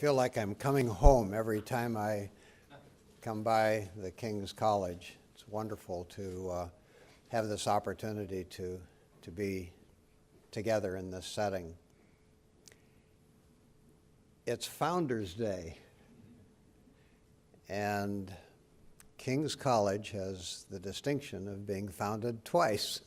feel like I'm coming home every time I come by the King's College. It's wonderful to have this opportunity to be together in this setting. It's Founders Day, and King's College has the distinction of being founded twice.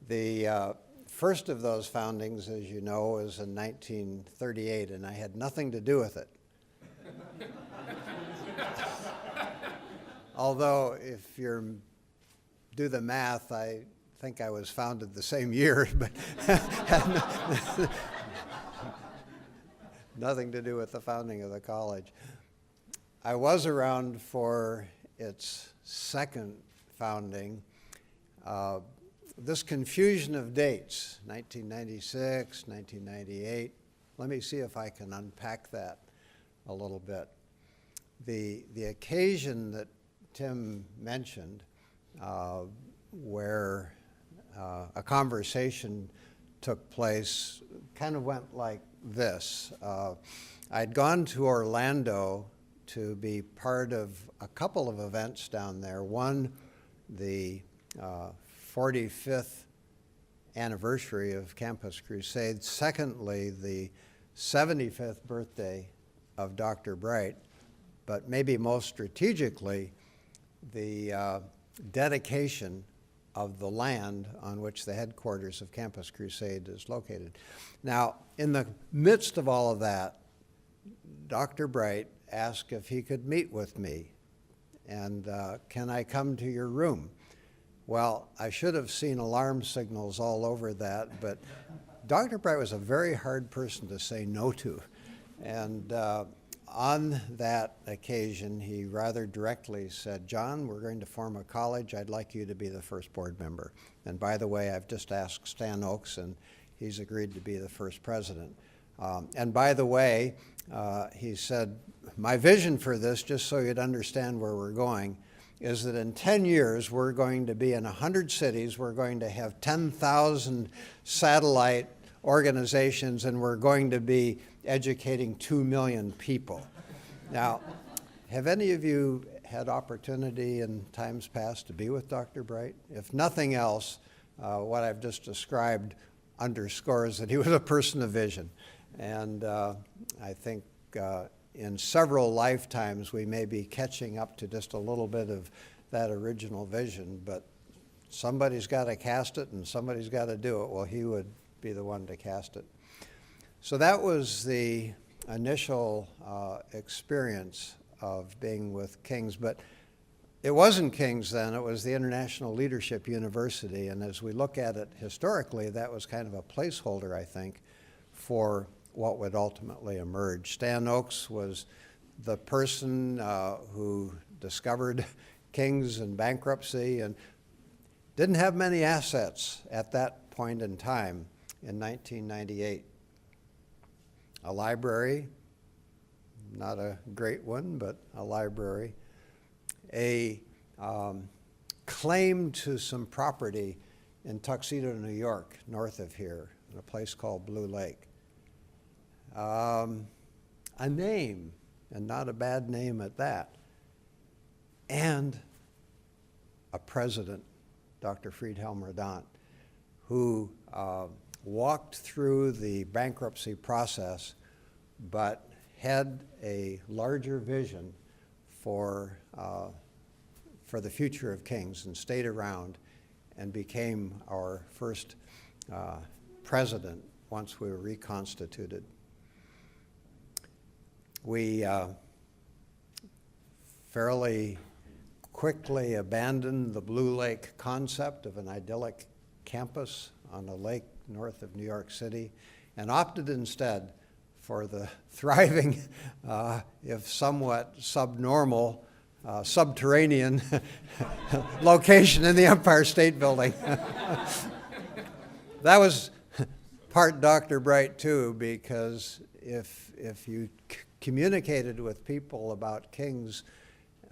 The first of those foundings, as you know, was in 1938, and I had nothing to do with it. Although, if you do the math, I think I was founded the same year, but had nothing to do with the founding of the college. I was around for its second founding. This confusion of dates, 1996, 1998, let me see if I can unpack that a little bit. The occasion that Tim mentioned, where a conversation took place, kind of went like this. I'd gone to Orlando to be part of a couple of events down there. One, the 45th anniversary of Campus Crusade. Secondly, the 75th birthday of Dr. Bright. But maybe most strategically, the dedication of the land on which the headquarters of Campus Crusade is located. Now, in the midst of all of that, Dr. Bright asked if he could meet with me, and can I come to your room? Well, I should have seen alarm signals all over that, but Dr. Bright was a very hard person to say no to. And on that occasion, he rather directly said, "John, we're going to form a college. I'd like you to be the first board member. And by the way, I've just asked Stan Oakes, and he's agreed to be the first president. And by the way," he said, "my vision for this, just so you'd understand where we're going, is that in 10 years, we're going to be in 100 cities, we're going to have 10,000 satellite organizations, and we're going to be educating 2 million people." Now, have any of you had opportunity in times past to be with Dr. Bright? If nothing else, what I've just described underscores that he was a person of vision. And I think in several lifetimes, we may be catching up to just a little bit of that original vision, but somebody's got to cast it and somebody's got to do it. Well, he would be the one to cast it. So that was the initial experience of being with King's, but it wasn't King's then, it was the International Leadership University, and as we look at it historically, that was kind of a placeholder, I think, for what would ultimately emerge. Stan Oakes was the person who discovered King's in bankruptcy and didn't have many assets at that point in time in 1998. A library, not a great one, but a library. A claim to some property in Tuxedo, New York, north of here, in a place called Blue Lake. A name, and not a bad name at that, and a president, Dr. Friedhelm Radant, who walked through the bankruptcy process, but had a larger vision for the future of King's and stayed around and became our first president once we were reconstituted. We fairly quickly abandoned the Blue Lake concept of an idyllic campus on a lake north of New York City and opted instead for the thriving, if somewhat subnormal, subterranean location in the Empire State Building. That was part Dr. Bright too, because if you communicated with people about King's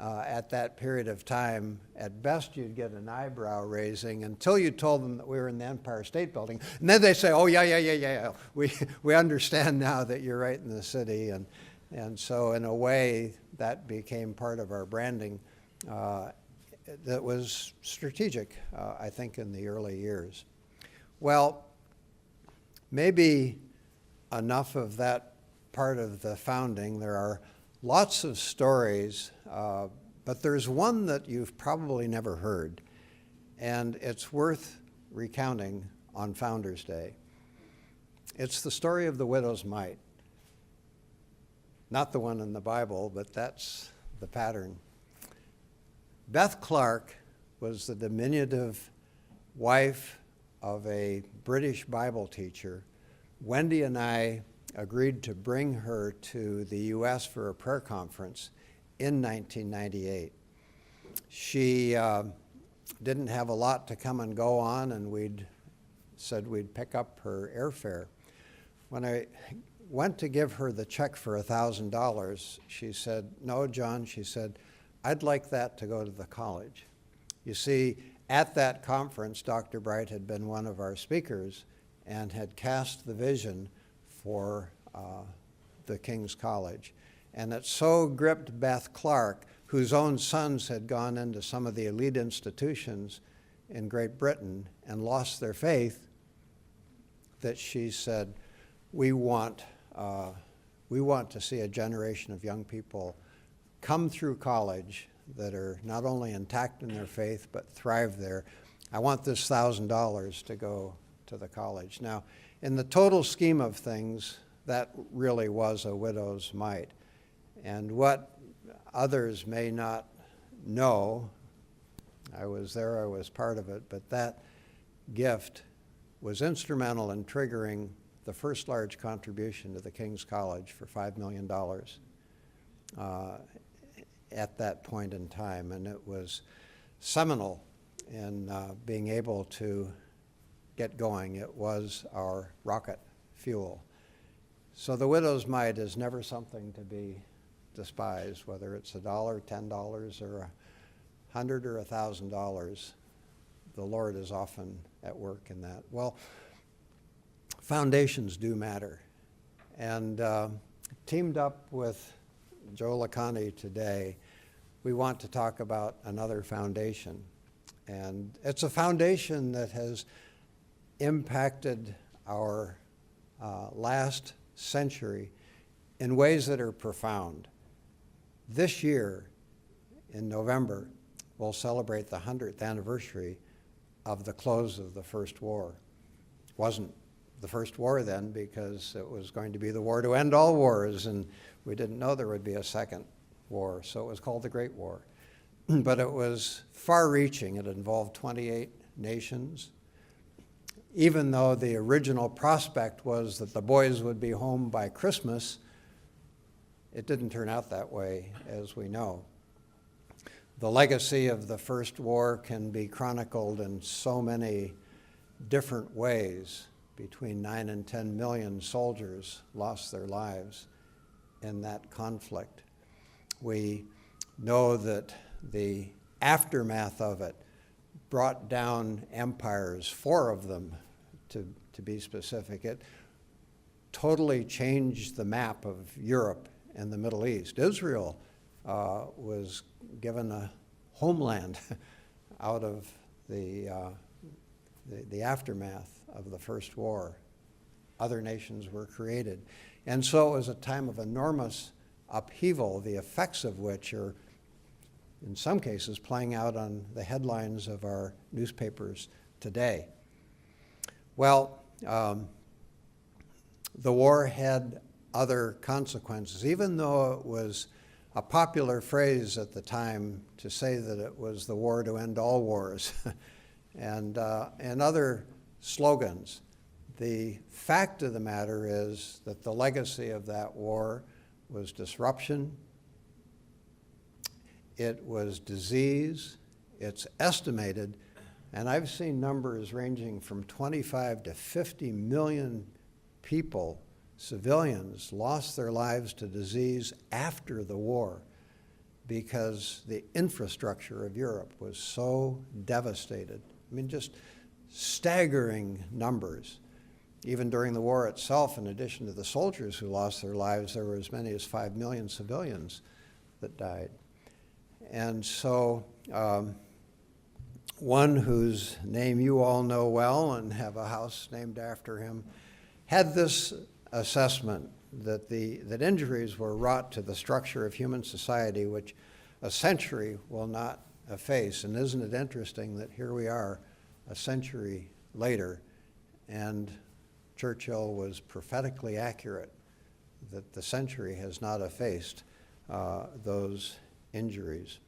at that period of time, at best you'd get an eyebrow raising until you told them that we were in the Empire State Building. And then they say, oh, yeah. We understand now that you're right in the city. And so in a way, that became part of our branding that was strategic, I think, in the early years. Well, maybe enough of that part of the founding. There are lots of stories, but there's one that you've probably never heard, and it's worth recounting on Founders Day. It's the story of the widow's mite. Not the one in the Bible, but that's the pattern. Beth Clark was the diminutive wife of a British Bible teacher. Wendy and I agreed to bring her to the U.S. for a prayer conference in 1998. She didn't have a lot to come and go on, and we'd said we'd pick up her airfare. When I went to give her the check for $1,000, she said, "No, John," she said, "I'd like that to go to the college." You see, at that conference, Dr. Bright had been one of our speakers and had cast the vision for the King's College. And it so gripped Beth Clark, whose own sons had gone into some of the elite institutions in Great Britain and lost their faith, that she said, we want to see a generation of young people come through college that are not only intact in their faith but thrive there. I want this $1,000 to go to the college. Now, in the total scheme of things, that really was a widow's mite. And what others may not know, I was there, I was part of it, but that gift was instrumental in triggering the first large contribution to the King's College for $5 million at that point in time. And it was seminal in being able to get going. It was our rocket fuel. So the widow's mite is never something to be despised, whether it's $1, $10, or $100 or $1,000. The Lord is often at work in that. Well, foundations do matter. And teamed up with Joe Lacani today, we want to talk about another foundation. And it's a foundation that has impacted our last century in ways that are profound. This year, in November, we'll celebrate the 100th anniversary of the close of the First War. It wasn't the First War then because it was going to be the war to end all wars, and we didn't know there would be a second war, so it was called the Great War. But it was far-reaching. It involved 28 nations. Even though the original prospect was that the boys would be home by Christmas, it didn't turn out that way, as we know. The legacy of the First War can be chronicled in so many different ways. Between 9 and 10 million soldiers lost their lives in that conflict. We know that the aftermath of it brought down empires, 4 of them to be specific. It totally changed the map of Europe and the Middle East. Israel was given a homeland out of the aftermath of the First War. Other nations were created. And so it was a time of enormous upheaval, the effects of which are, in some cases, playing out on the headlines of our newspapers today. Well, the war had other consequences, even though it was a popular phrase at the time to say that it was the war to end all wars and other slogans. The fact of the matter is that the legacy of that war was disruption, it was disease. It's estimated, and I've seen numbers ranging from 25 to 50 million people, civilians, lost their lives to disease after the war. because the infrastructure of Europe was so devastated. I mean, just staggering numbers. Even during the war itself, in addition to the soldiers who lost their lives, there were as many as 5 million civilians that died. And so one whose name you all know well and have a house named after him had this assessment that injuries were wrought to the structure of human society, which a century will not efface. And isn't it interesting that here we are a century later, and Churchill was prophetically accurate that the century has not effaced those injuries.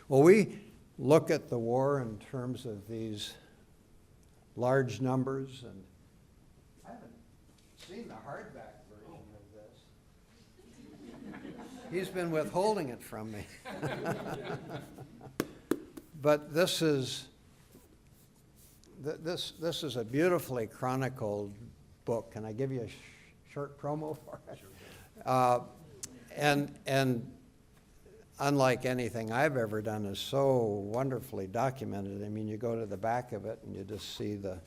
Well, we look at the war in terms of these large numbers, and I haven't seen the hardback version of this. He's been withholding it from me. But this is a beautifully chronicled book. Can I give you a short promo for it? Sure. And unlike anything I've ever done, is so wonderfully documented. I mean, you go to the back of it and you just see the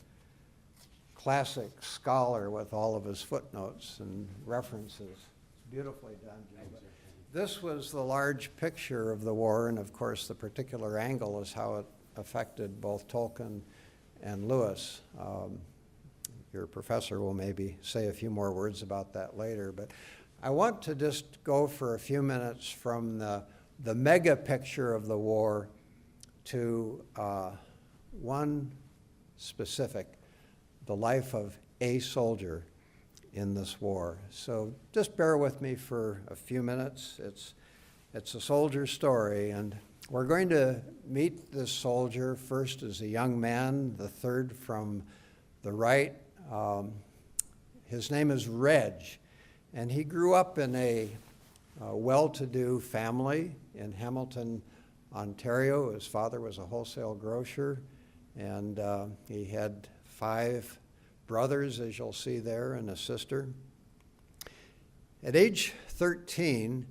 classic scholar with all of his footnotes and references. It's beautifully done, Joe. This was the large picture of the war, and of course the particular angle is how it affected both Tolkien and Lewis. Your professor will maybe say a few more words about that later, but I want to just go for a few minutes from the mega picture of the war to one specific, the life of a soldier in this war. So just bear with me for a few minutes. It's a soldier's story, and we're going to meet this soldier first as a young man, the third from the right. His name is Reg, and he grew up in a well-to-do family in Hamilton, Ontario. His father was a wholesale grocer, and he had 5 brothers, as you'll see there, and a sister. At age 13,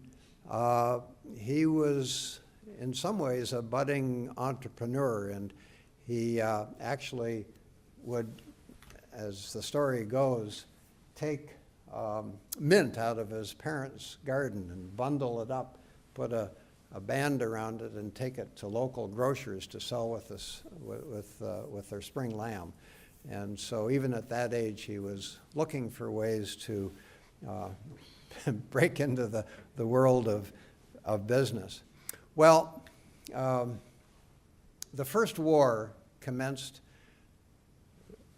he was in some ways a budding entrepreneur, and he actually would, as the story goes, take mint out of his parents' garden and bundle it up, put a band around it, and take it to local grocers to sell with their spring lamb. And so even at that age, he was looking for ways to break into the world of business. Well, the first war commenced,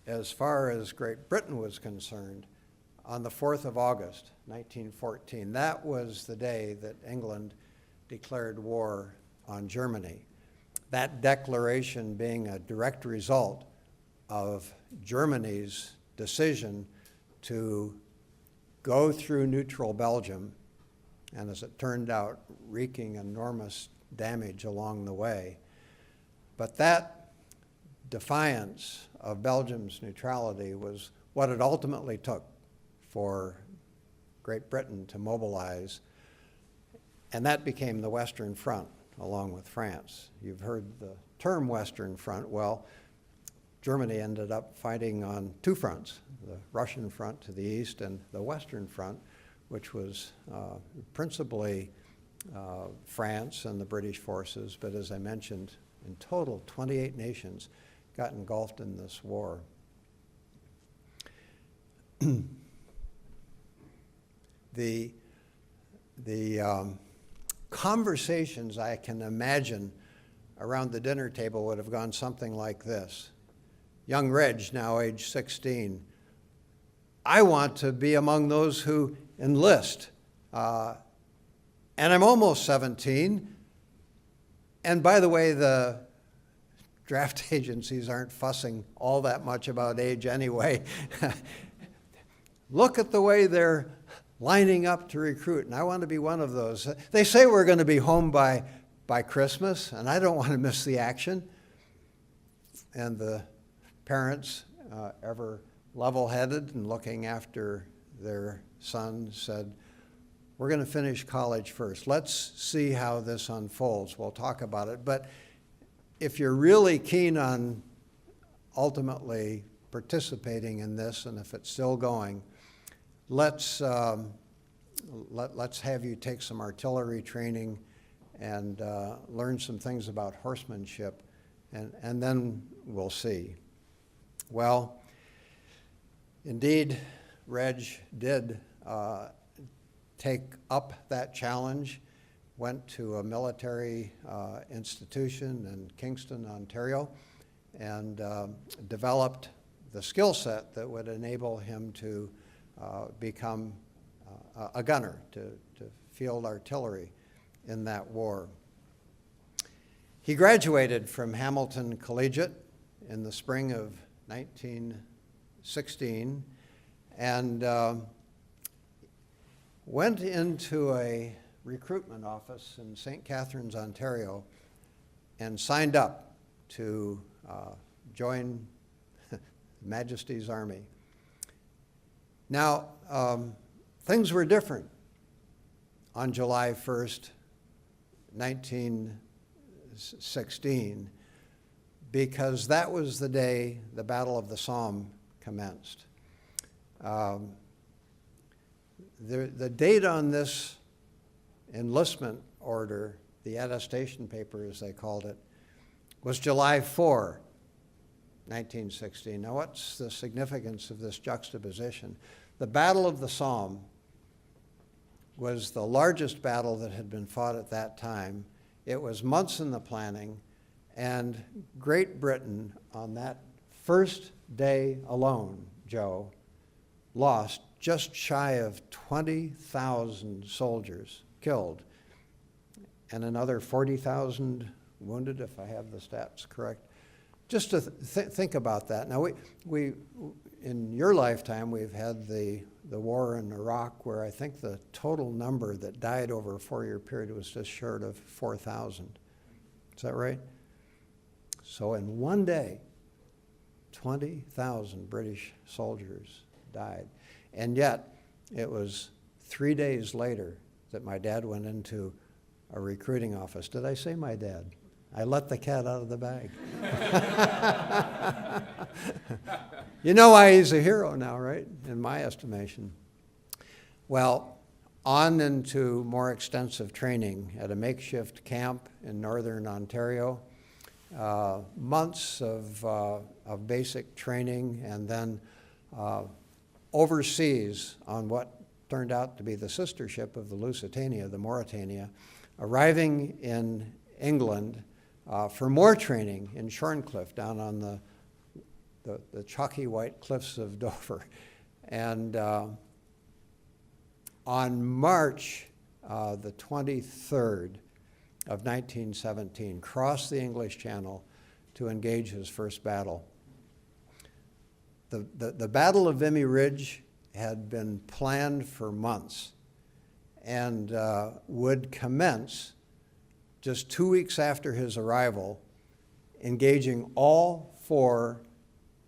as far as Great Britain was concerned, on the 4th of August, 1914. That was the day that England declared war on Germany. That declaration being a direct result of Germany's decision to go through neutral Belgium, and as it turned out, wreaking enormous damage along the way. But that defiance of Belgium's neutrality was what it ultimately took for Great Britain to mobilize, and that became the Western Front along with France. You've heard the term Western Front. Well, Germany ended up fighting on 2 fronts, the Russian front to the east and the Western Front, which was principally France and the British forces, but as I mentioned, in total, 28 nations got engulfed in this war. The conversations I can imagine around the dinner table would have gone something like this. Young Reg, now age 16, I want to be among those who enlist. And I'm almost 17. And by the way, the draft agencies aren't fussing all that much about age anyway. Look at the way they're lining up to recruit, and I want to be one of those. They say we're going to be home by Christmas, and I don't want to miss the action. And the parents, ever level-headed and looking after their son, said, we're going to finish college first. Let's see how this unfolds. We'll talk about it. But if you're really keen on ultimately participating in this, and if it's still going, let's have you take some artillery training and learn some things about horsemanship, and then we'll see. Well, indeed, Reg did take up that challenge, went to a military institution in Kingston, Ontario, and developed the skill set that would enable him to become a gunner, to field artillery in that war. He graduated from Hamilton Collegiate in the spring of 1916 and went into a recruitment office in St. Catharines, Ontario, and signed up to join Majesty's Army. Now, things were different on July 1st, 1916, because that was the day the Battle of the Somme commenced. The date on this enlistment order, the attestation paper as they called it, was July 4, 1916. Now what's the significance of this juxtaposition? The Battle of the Somme was the largest battle that had been fought at that time. It was months in the planning, and Great Britain on that first day alone, Joe, lost just shy of 20,000 soldiers killed and another 40,000 wounded, if I have the stats correct. Just to think about that. Now, we in your lifetime, we've had the war in Iraq, where I think the total number that died over a 4-year period was just short of 4,000. Is that right? So in one day, 20,000 British soldiers died. And yet, it was 3 days later that my dad went into a recruiting office. Did I say my dad? I let the cat out of the bag. You know why he's a hero now, right? In my estimation. Well, on into more extensive training at a makeshift camp in northern Ontario. Months of basic training, and then overseas on what turned out to be the sister ship of the Lusitania, the Mauretania, arriving in England for more training in Shorncliffe, down on the chalky white cliffs of Dover. And on March the 23rd of 1917, crossed the English Channel to engage his first battle. The Battle of Vimy Ridge had been planned for months and would commence just 2 weeks after his arrival, engaging all 4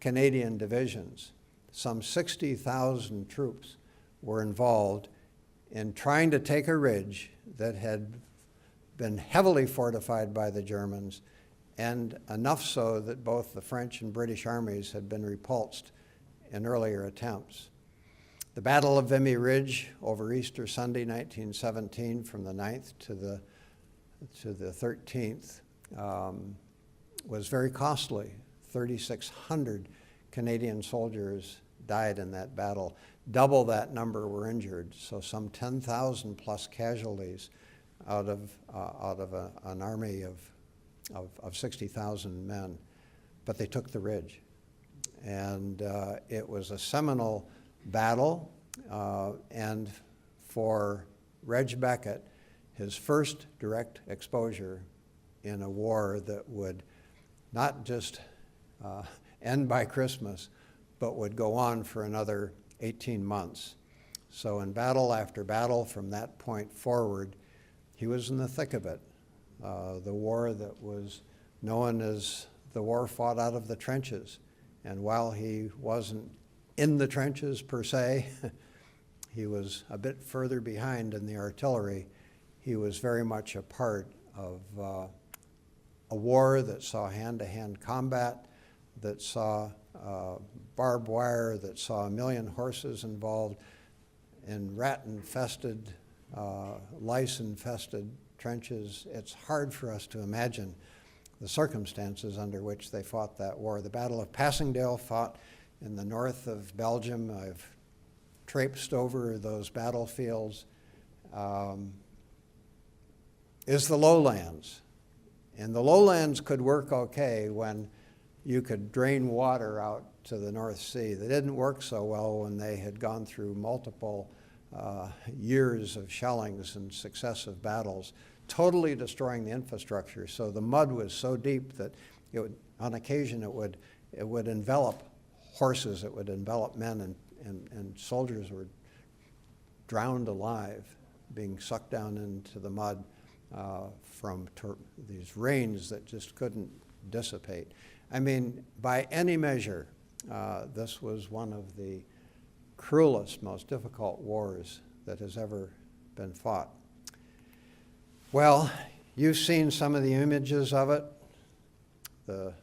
Canadian divisions. Some 60,000 troops were involved in trying to take a ridge that had been heavily fortified by the Germans, and enough so that both the French and British armies had been repulsed in earlier attempts. The Battle of Vimy Ridge over Easter Sunday, 1917, from the 9th to the 13th, was very costly. 3,600 Canadian soldiers died in that battle. Double that number were injured, so some 10,000 plus casualties out of an army of 60,000 men. But they took the ridge. And it was a seminal battle, and for Reg Beckett, his first direct exposure in a war that would not just end by Christmas, but would go on for another 18 months. So in battle after battle from that point forward, he was in the thick of it. The war that was known as the war fought out of the trenches. And while he wasn't in the trenches per se, he was a bit further behind in the artillery. He was very much a part of a war that saw hand-to-hand combat, that saw barbed wire, that saw 1 million horses involved in rat-infested, lice-infested trenches. It's hard for us to imagine the circumstances under which they fought that war. The Battle of Passchendaele, fought in the north of Belgium. I've traipsed over those battlefields. Is the lowlands. And the lowlands could work okay when you could drain water out to the North Sea. They didn't work so well when they had gone through multiple years of shellings and successive battles, totally destroying the infrastructure. So the mud was so deep that it would, on occasion it would envelop horses, it would envelop men, and soldiers were drowned alive, being sucked down into the mud from these rains that just couldn't dissipate. I mean, by any measure, this was one of the cruelest, most difficult wars that has ever been fought. Well, you've seen some of the images of it, the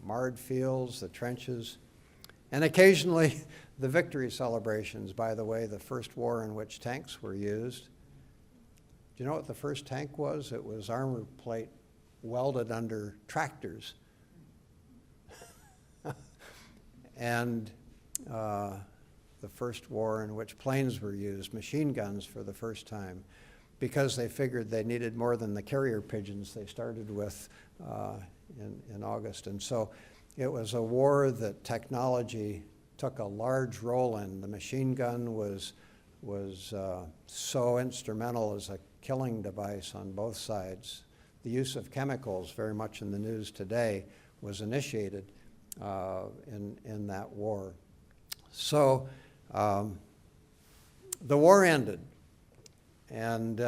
marred fields, the trenches, and occasionally the victory celebrations. By the way, the first war in which tanks were used. Do you know what the first tank was? It was armor plate welded under tractors. And the first war in which planes were used, machine guns for the first time, because they figured they needed more than the carrier pigeons they started with in August. And so it was a war that technology took a large role in. The machine gun was so instrumental as a killing device on both sides. The use of chemicals, very much in the news today, was initiated in that war. So the war ended, and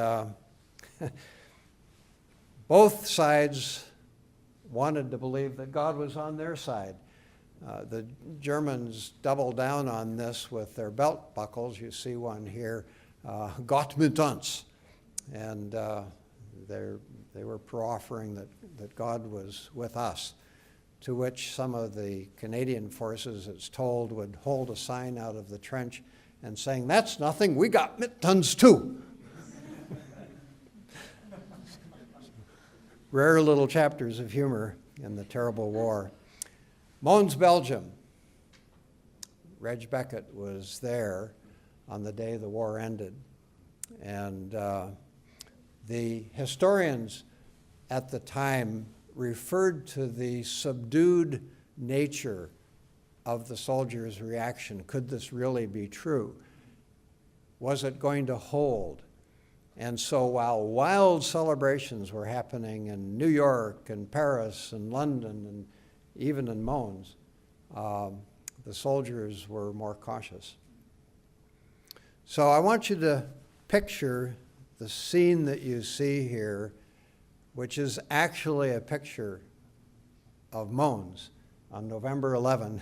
both sides wanted to believe that God was on their side. The Germans doubled down on this with their belt buckles. You see one here, Gott mit uns. And they were proffering that God was with us, to which some of the Canadian forces, it's told, would hold a sign out of the trench and saying, "That's nothing, we got mittens too." Rare little chapters of humor in the terrible war. Mons, Belgium. Reg Beckett was there on the day the war ended. And the historians at the time referred to the subdued nature of the soldiers' reaction. Could this really be true? Was it going to hold? And so while wild celebrations were happening in New York and Paris and London and even in Mons, the soldiers were more cautious. So I want you to picture the scene that you see here, which is actually a picture of Mons on November 11,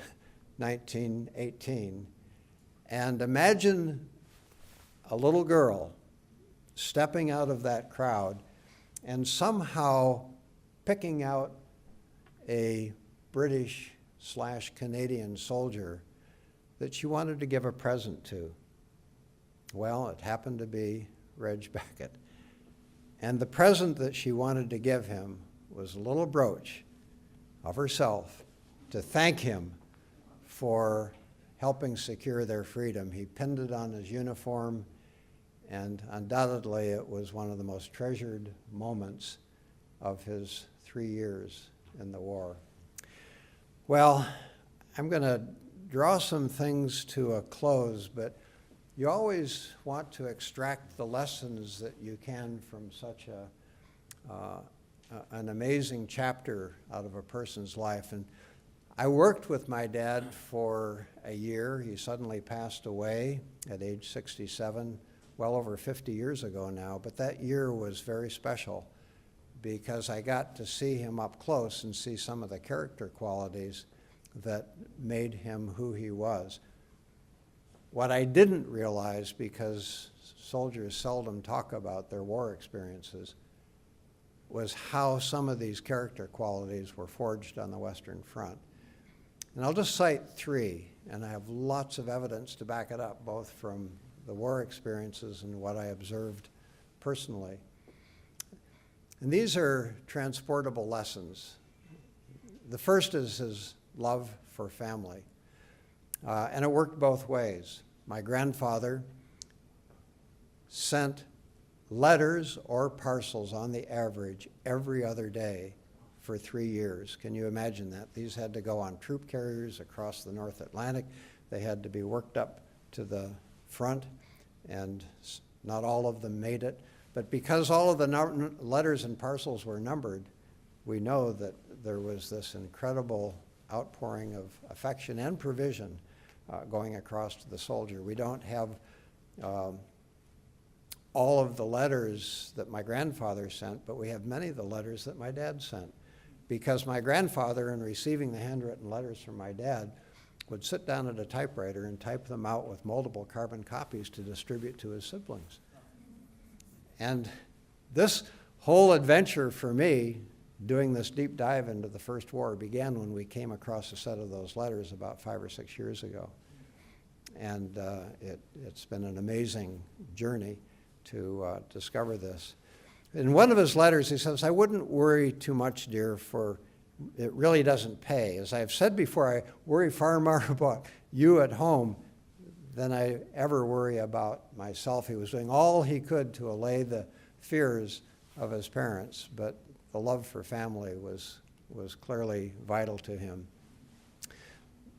1918. And imagine a little girl stepping out of that crowd and somehow picking out a British/Canadian soldier that she wanted to give a present to. Well, it happened to be Reg Beckett. And the present that she wanted to give him was a little brooch of herself to thank him for helping secure their freedom. He pinned it on his uniform, and undoubtedly it was one of the most treasured moments of his 3 years in the war. Well, I'm going to draw some things to a close, but you always want to extract the lessons that you can from such an amazing chapter out of a person's life. And I worked with my dad for a year. He suddenly passed away at age 67, well over 50 years ago now. But that year was very special because I got to see him up close and see some of the character qualities that made him who he was. What I didn't realize, because soldiers seldom talk about their war experiences, was how some of these character qualities were forged on the Western Front. And I'll just cite three, and I have lots of evidence to back it up, both from the war experiences and what I observed personally. And these are transportable lessons. The first is his love for family. And it worked both ways. My grandfather sent letters or parcels on the average every other day for 3 years. Can you imagine that? These had to go on troop carriers across the North Atlantic. They had to be worked up to the front, and not all of them made it. But because all of the letters and parcels were numbered, we know that there was this incredible outpouring of affection and provision going across to the soldier. We don't have all of the letters that my grandfather sent, but we have many of the letters that my dad sent. Because my grandfather, in receiving the handwritten letters from my dad, would sit down at a typewriter and type them out with multiple carbon copies to distribute to his siblings. And this whole adventure for me, doing this deep dive into the First War, began when we came across a set of those letters about 5 or 6 years ago. And it's been an amazing journey to discover this. In one of his letters, he says, "I wouldn't worry too much, dear, for it really doesn't pay. As I've said before, I worry far more about you at home than I ever worry about myself." He was doing all he could to allay the fears of his parents, but the love for family was clearly vital to him.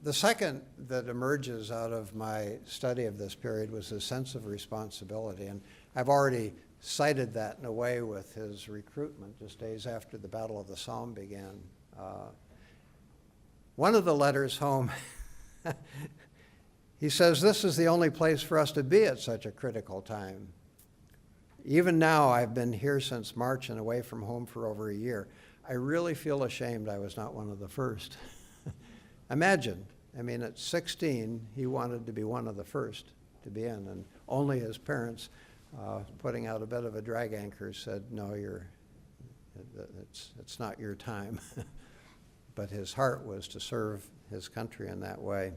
The second that emerges out of my study of this period was his sense of responsibility, and I've already cited that in a way with his recruitment just days after the Battle of the Somme began. One of the letters home, he says, "This is the only place for us to be at such a critical time. Even now, I've been here since March and away from home for over a year. I really feel ashamed I was not one of the first." Imagine, I mean, at 16, he wanted to be one of the first to be in, and only his parents, putting out a bit of a drag anchor, said, "No, it's not your time." But his heart was to serve his country in that way.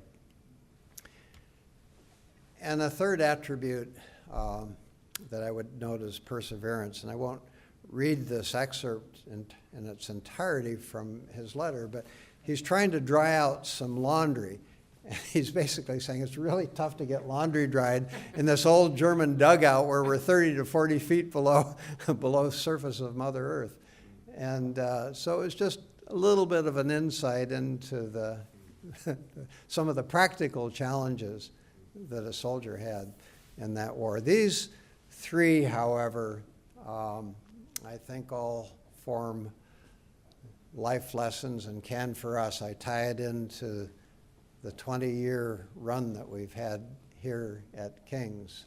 And a third attribute that I would note is perseverance, and I won't read this excerpt in its entirety from his letter, but he's trying to dry out some laundry. And he's basically saying it's really tough to get laundry dried in this old German dugout where we're 30 to 40 feet below the surface of Mother Earth. And so it's just a little bit of an insight into some of the practical challenges that a soldier had in that war. These three, however, I think all form life lessons and can for us. I tie it into the 20-year run that we've had here at King's,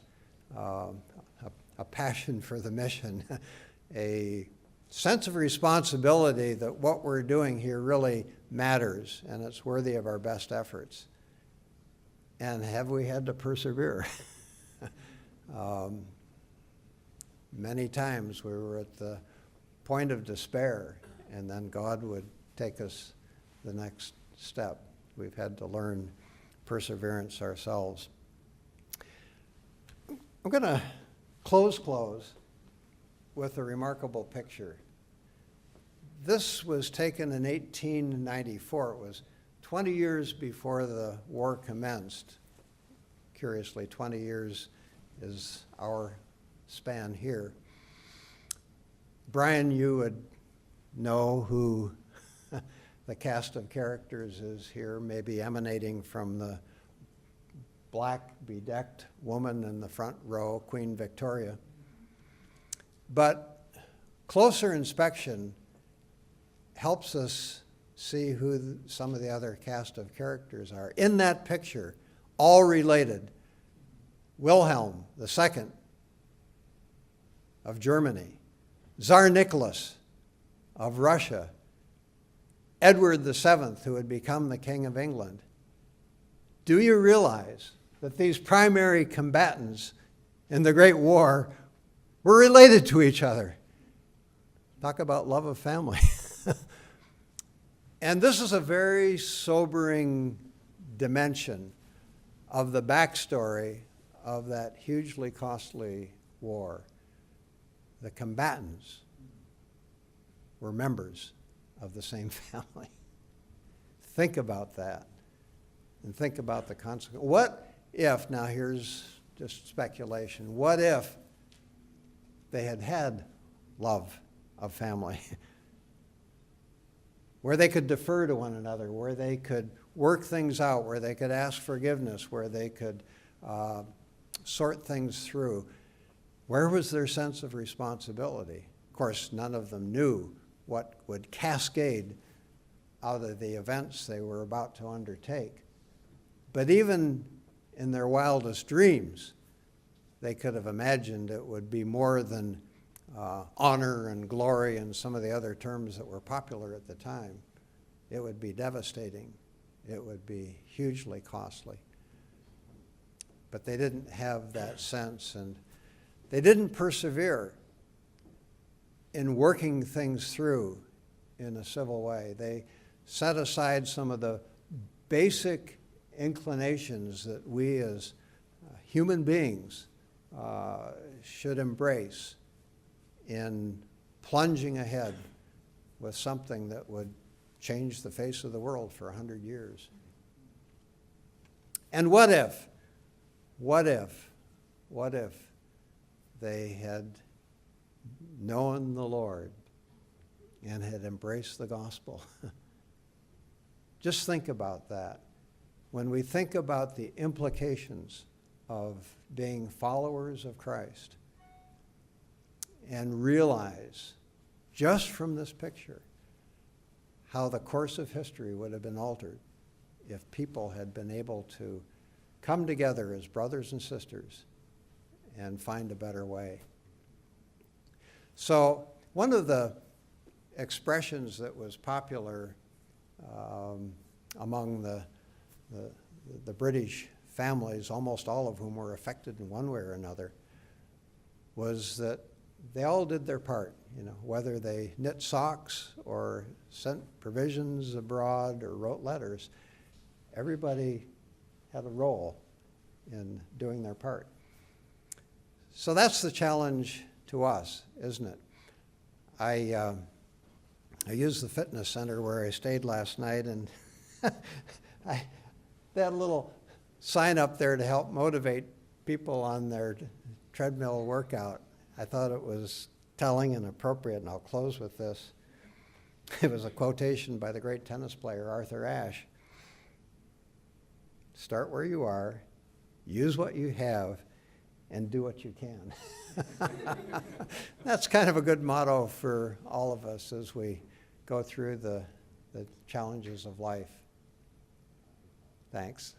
a passion for the mission, a sense of responsibility that what we're doing here really matters and it's worthy of our best efforts. And have we had to persevere? Many times we were at the point of despair, and then God would take us the next step. We've had to learn perseverance ourselves. I'm going to close with a remarkable picture. This was taken in 1894. It was 20 years before the war commenced. Curiously, 20 years is our span here. Brian, you would know who the cast of characters is here, maybe emanating from the black bedecked woman in the front row, Queen Victoria. But closer inspection helps us see who some of the other cast of characters are. In that picture, all related, Wilhelm II of Germany, Tsar Nicholas of Russia, Edward VII, who had become the King of England. Do you realize that these primary combatants in the Great War were related to each other. Talk about love of family. And this is a very sobering dimension of the backstory of that hugely costly war. The combatants were members of the same family. Think about that, and think about the consequence. What if, now here's just speculation, what if they had had love of family? Where they could defer to one another, where they could work things out, where they could ask forgiveness, where they could sort things through. Where was their sense of responsibility? Of course, none of them knew what would cascade out of the events they were about to undertake. But even in their wildest dreams, they could have imagined it would be more than honor and glory and some of the other terms that were popular at the time. It would be devastating. It would be hugely costly. But they didn't have that sense, and they didn't persevere in working things through in a civil way. They set aside some of the basic inclinations that we as human beings should embrace in plunging ahead with something that would change the face of the world for 100 years. And what if they had known the Lord and had embraced the gospel? Just think about that. When we think about the implications of being followers of Christ, and realize, just from this picture, how the course of history would have been altered if people had been able to come together as brothers and sisters and find a better way. So one of the expressions that was popular among the British families, almost all of whom were affected in one way or another, was that they all did their part, whether they knit socks or sent provisions abroad or wrote letters. Everybody had a role in doing their part. So that's the challenge to us, isn't it? I used the fitness center where I stayed last night, and they had a little sign up there to help motivate people on their treadmill workout. I thought it was telling and appropriate, and I'll close with this. It was a quotation by the great tennis player Arthur Ashe. Start where you are, use what you have, and do what you can. That's kind of a good motto for all of us as we go through the challenges of life. Thanks.